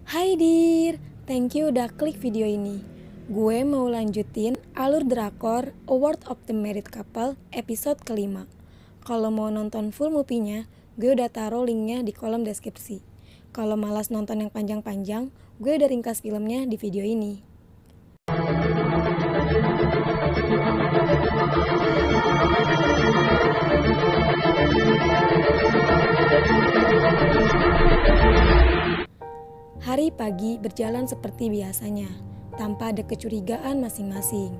Hai Dir, thank you udah klik video ini. Gue mau lanjutin alur drakor Award of the Married Couple episode kelima. Kalau mau nonton full movie-nya, gue udah taruh linknya di kolom deskripsi. Kalau malas nonton yang panjang-panjang, gue udah ringkas filmnya di video ini. Hari pagi berjalan seperti biasanya, tanpa ada kecurigaan masing-masing,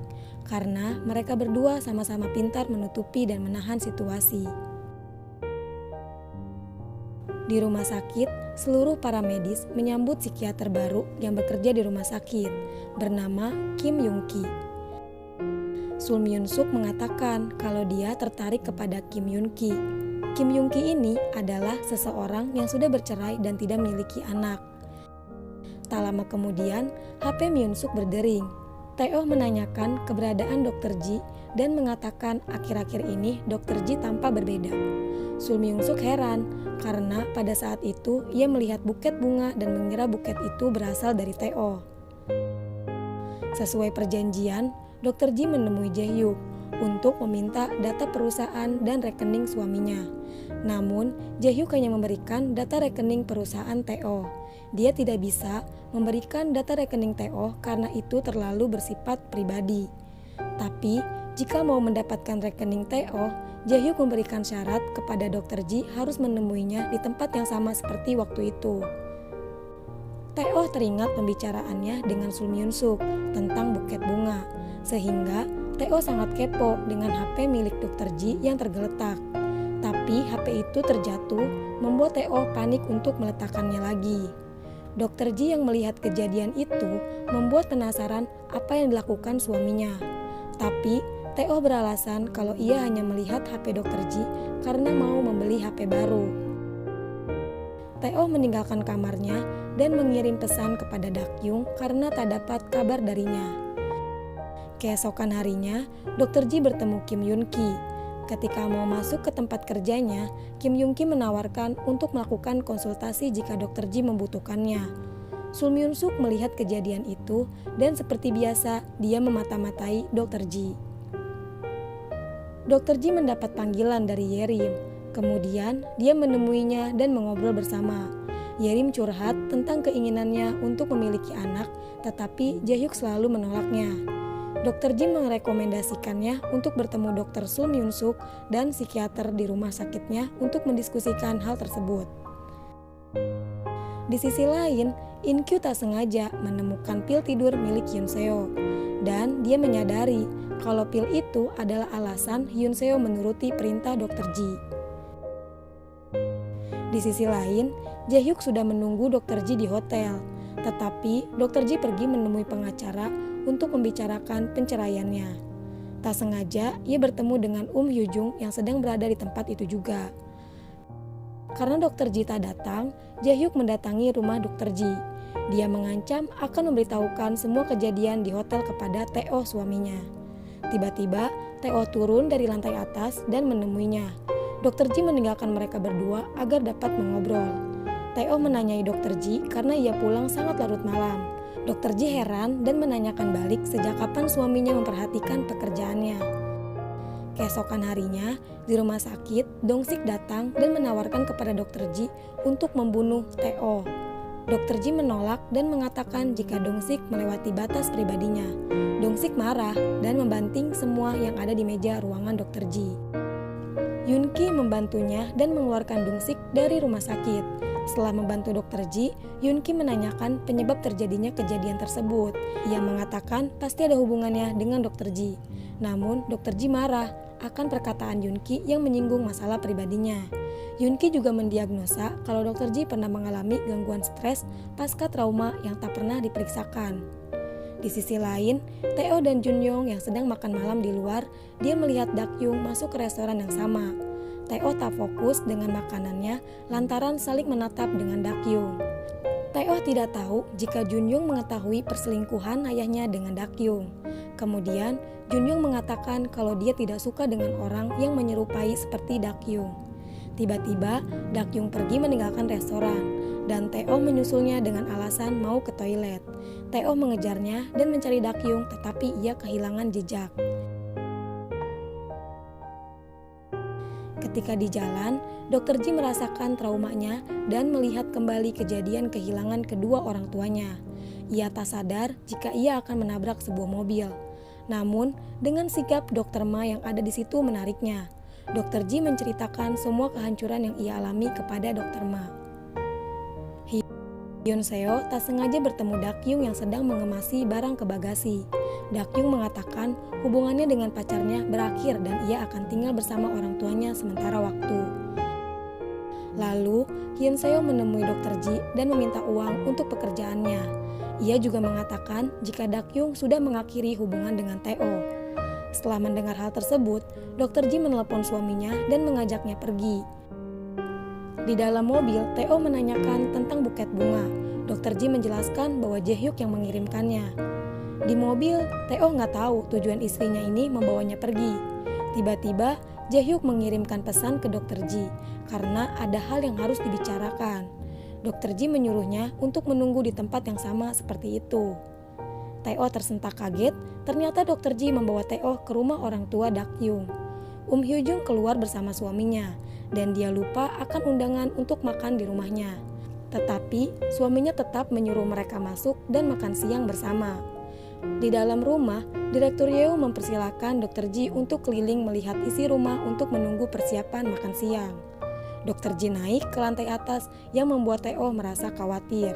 karena mereka berdua sama-sama pintar menutupi dan menahan situasi. Di rumah sakit, seluruh para medis menyambut psikiater baru yang bekerja di rumah sakit, bernama Kim Yoon-ki. Sul Myun-suk mengatakan kalau dia tertarik kepada Kim Yoon-ki. Kim Yoon-ki ini adalah seseorang yang sudah bercerai dan tidak memiliki anak. Tak lama kemudian, HP Myun-suk berdering. Tae-oh menanyakan keberadaan Dr. Ji dan mengatakan akhir-akhir ini Dr. Ji tampak berbeda. Sul Myun-suk heran karena pada saat itu ia melihat buket bunga dan mengira buket itu berasal dari Tae-oh. Sesuai perjanjian, Dr. Ji menemui Jae-hyuk untuk meminta data perusahaan dan rekening suaminya. Namun, Jae-hyuk hanya memberikan data rekening perusahaan Tae-oh. Dia tidak bisa memberikan data rekening Tae-oh karena itu terlalu bersifat pribadi. Tapi, jika mau mendapatkan rekening Tae-oh, Jae-hyuk memberikan syarat kepada Dr. Ji harus menemuinya di tempat yang sama seperti waktu itu. Tae-oh teringat pembicaraannya dengan Sul Myun-suk tentang buket bunga, sehingga Tae-oh sangat kepo dengan HP milik Dr. Ji yang tergeletak. Tapi HP itu terjatuh, membuat Tae-oh panik untuk meletakkannya lagi. Dr. Ji yang melihat kejadian itu membuat penasaran apa yang dilakukan suaminya. Tapi Tae-oh beralasan kalau ia hanya melihat HP Dr. Ji karena mau membeli HP baru. Tae-oh meninggalkan kamarnya dan mengirim pesan kepada Dak-yung karena tak dapat kabar darinya. Keesokan harinya, Dr. Ji bertemu Kim Yoon-ki. Ketika mau masuk ke tempat kerjanya, Kim Yoon-ki menawarkan untuk melakukan konsultasi jika Dr. Ji membutuhkannya. Sul Myun-suk melihat kejadian itu dan seperti biasa dia memata-matai Dr. Ji. Dr. Ji mendapat panggilan dari Yerim. Kemudian dia menemuinya dan mengobrol bersama. Yerim curhat tentang keinginannya untuk memiliki anak, tetapi Jae-hyuk selalu menolaknya. Dr. Ji merekomendasikannya untuk bertemu Dr. Sul Myun-suk dan psikiater di rumah sakitnya untuk mendiskusikan hal tersebut. Di sisi lain, In-kyu tak sengaja menemukan pil tidur milik Hyun Seo, dan dia menyadari kalau pil itu adalah alasan Hyun Seo menuruti perintah Dr. Ji. Di sisi lain, Jae-hyuk sudah menunggu Dr. Ji di hotel, tetapi Dr. Ji pergi menemui pengacara untuk membicarakan penceraiannya. Tak sengaja, ia bertemu dengan Hyujung yang sedang berada di tempat itu juga. Karena Dr. Ji tak datang, Jae-hyuk mendatangi rumah Dr. Ji. Dia mengancam akan memberitahukan semua kejadian di hotel kepada Tae-oh suaminya. Tiba-tiba, Tae-oh turun dari lantai atas dan menemuinya. Dr. Ji meninggalkan mereka berdua agar dapat mengobrol. Tae-oh menanyai Dr. Ji karena ia pulang sangat larut malam. Dr. Ji heran dan menanyakan balik sejak kapan suaminya memperhatikan pekerjaannya. Keesokan harinya, di rumah sakit, Dong-sik datang dan menawarkan kepada Dr. Ji untuk membunuh Tae-oh. Dr. Ji menolak dan mengatakan jika Dong-sik melewati batas pribadinya. Dong-sik marah dan membanting semua yang ada di meja ruangan Dr. Ji. Yoon-ki membantunya dan mengeluarkan Dong-sik dari rumah sakit. Setelah membantu Dr. Ji, Yoon-ki menanyakan penyebab terjadinya kejadian tersebut. Ia mengatakan pasti ada hubungannya dengan Dr. Ji. Namun, Dr. Ji marah akan perkataan Yoon-ki yang menyinggung masalah pribadinya. Yoon-ki juga mendiagnosa kalau Dr. Ji pernah mengalami gangguan stres pasca trauma yang tak pernah diperiksakan. Di sisi lain, Tae-oh dan Jun-young yang sedang makan malam di luar, dia melihat Dak-yung masuk ke restoran yang sama. Tae-oh tak fokus dengan makanannya lantaran saling menatap dengan Dak-yung. Tae-oh tidak tahu jika Jun-young mengetahui perselingkuhan ayahnya dengan Dak-yung. Kemudian, Jun-young mengatakan kalau dia tidak suka dengan orang yang menyerupai seperti Dak-yung. Tiba-tiba, Dak-yung pergi meninggalkan restoran. dan Teo menyusulnya dengan alasan mau ke toilet. Teo mengejarnya dan mencari Dakyung, tetapi ia kehilangan jejak. Ketika di jalan, Dr. Ji merasakan traumanya dan melihat kembali kejadian kehilangan kedua orang tuanya. Ia tak sadar jika ia akan menabrak sebuah mobil. Namun, dengan sigap Dr. Ma yang ada di situ menariknya. Dr. Ji menceritakan semua kehancuran yang ia alami kepada Dr. Ma. Hyun Seo tak sengaja bertemu Dakyung yang sedang mengemasi barang ke bagasi. Dakyung mengatakan hubungannya dengan pacarnya berakhir dan ia akan tinggal bersama orang tuanya sementara waktu. Lalu, Hyun Seo menemui Dr. Ji dan meminta uang untuk pekerjaannya. Ia juga mengatakan jika Dakyung sudah mengakhiri hubungan dengan Teo. Setelah mendengar hal tersebut, Dr. Ji menelepon suaminya dan mengajaknya pergi. Di dalam mobil, Teo menanyakan tentang buket bunga. Dr. Ji menjelaskan bahwa Jae-hyuk yang mengirimkannya. Di mobil, Teo nggak tahu tujuan istrinya ini membawanya pergi. Tiba-tiba, Jae-hyuk mengirimkan pesan ke Dr. Ji karena ada hal yang harus dibicarakan. Dr. Ji menyuruhnya untuk menunggu di tempat yang sama seperti itu. Teo tersentak kaget, ternyata Dr. Ji membawa Teo ke rumah orang tua Dakyung. Hyun keluar bersama suaminya, dan dia lupa akan undangan untuk makan di rumahnya. Tetapi, suaminya tetap menyuruh mereka masuk dan makan siang bersama. Di dalam rumah, Direktur Yeo mempersilahkan Dr. Ji untuk keliling melihat isi rumah untuk menunggu persiapan makan siang. Dr. Ji naik ke lantai atas yang membuat Teo merasa khawatir.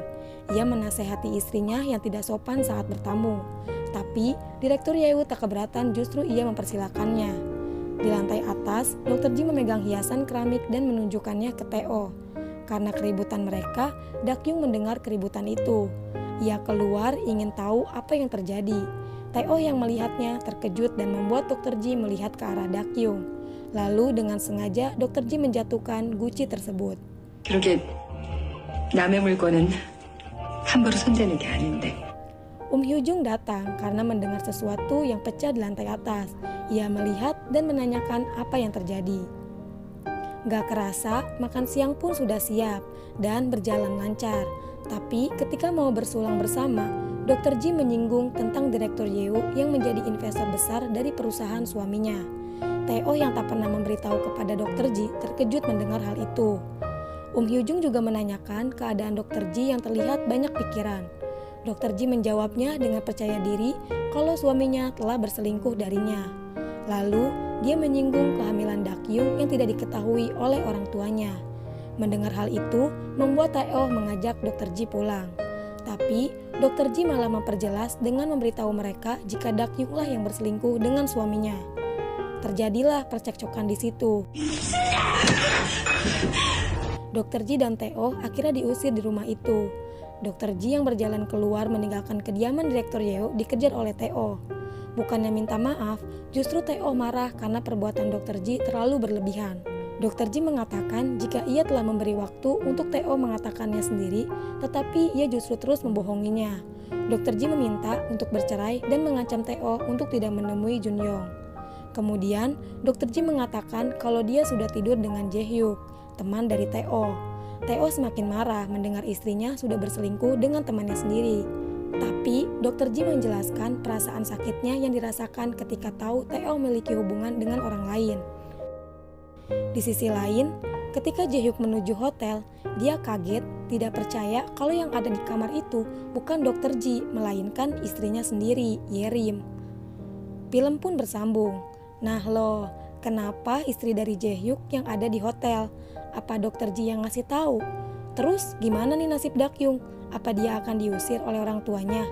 Ia menasehati istrinya yang tidak sopan saat bertamu. Tapi, Direktur Yeo tak keberatan, justru ia mempersilahkannya. Di lantai atas, Dr. Ji memegang hiasan keramik dan menunjukkannya ke Teo. Karena keributan mereka, Dakyung mendengar keributan itu. Ia keluar ingin tahu apa yang terjadi. Teo yang melihatnya terkejut dan membuat Dr. Ji melihat ke arah Dakyung. Lalu dengan sengaja Dr. Ji menjatuhkan guci tersebut. 그렇게 남의 물건은 함부로 손대는 게 아닌데. Hyun datang karena mendengar sesuatu yang pecah di lantai atas. Ia melihat dan menanyakan apa yang terjadi. Gak kerasa, makan siang pun sudah siap dan berjalan lancar. Tapi ketika mau bersulang bersama, Dr. Ji menyinggung tentang Direktur Yeo yang menjadi investor besar dari perusahaan suaminya. Teo yang tak pernah memberitahu kepada Dr. Ji terkejut mendengar hal itu. Hyun juga menanyakan keadaan Dr. Ji yang terlihat banyak pikiran. Dr. Ji menjawabnya dengan percaya diri kalau suaminya telah berselingkuh darinya. Lalu, dia menyinggung kehamilan Dakyung yang tidak diketahui oleh orang tuanya. Mendengar hal itu, membuat Teo mengajak Dr. Ji pulang. Tapi, Dr. Ji malah memperjelas dengan memberitahu mereka jika Dakyunglah yang berselingkuh dengan suaminya. Terjadilah percekcokan di situ. Dr. Ji dan Teo akhirnya diusir di rumah itu. Dr. Ji yang berjalan keluar meninggalkan kediaman Direktur Yeo dikejar oleh Teo. Bukannya minta maaf, justru Teo marah karena perbuatan Dr. Ji terlalu berlebihan. Dr. Ji mengatakan jika ia telah memberi waktu untuk Teo mengatakannya sendiri, tetapi ia justru terus membohonginya. Dr. Ji meminta untuk bercerai dan mengancam Teo untuk tidak menemui Junyong. Kemudian, Dr. Ji mengatakan kalau dia sudah tidur dengan Jae-hyuk, teman dari Teo. Teo semakin marah mendengar istrinya sudah berselingkuh dengan temannya sendiri. Tapi, Dr. Ji menjelaskan perasaan sakitnya yang dirasakan ketika tahu Teo memiliki hubungan dengan orang lain. Di sisi lain, ketika Jae-hyuk menuju hotel, dia kaget, tidak percaya kalau yang ada di kamar itu bukan Dr. Ji, melainkan istrinya sendiri, Yerim. Film pun bersambung. Nah loh, kenapa istri dari Jae-hyuk yang ada di hotel? Apa Dr. Ji yang ngasih tahu? Terus gimana nih nasib Dakyung? Apa dia akan diusir oleh orang tuanya?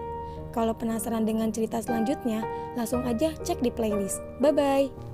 Kalau penasaran dengan cerita selanjutnya, langsung aja cek di playlist. Bye-bye!